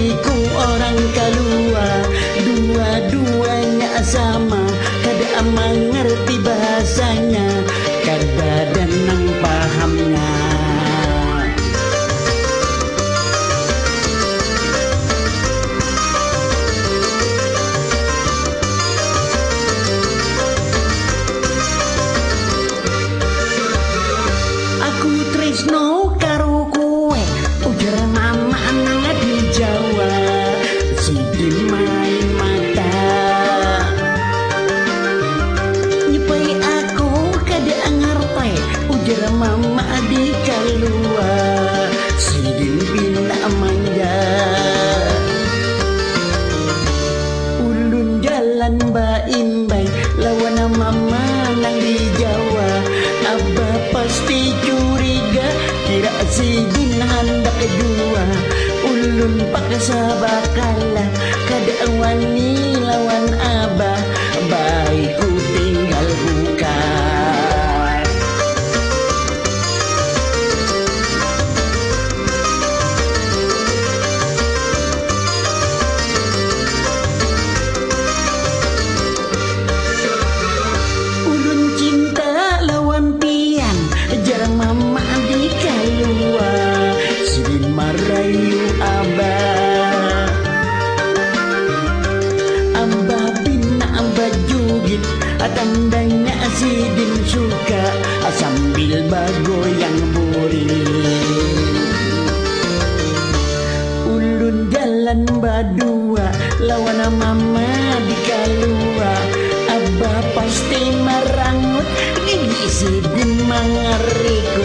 bariku orang kalua, dua-duanya sama, kada mengerti bahasanya, kada danang pahamnya. Aku tresno karo kowe, ujar mama nang di Jawa, sidi main mata. Nyepai aku kada ngerti, ujar mama di kalua, sidi bina manja. Ulun jalan baimbai, lawan mama nang di Jawa, abah pasti curiga, kira si din hendak kedua. Ulun paksa bakala, kada wani lawan abah, baikku tinggal buka. Ulun cinta lawan pian, jarang mama di kalua, sidin marayu abah. Abah bina abah jugit, tandanya sidin suka, sambil bagoyang buri. Ulun jalan badua, lawan mama di kalua, abah pasti merangut, gigi sidin mangeriku.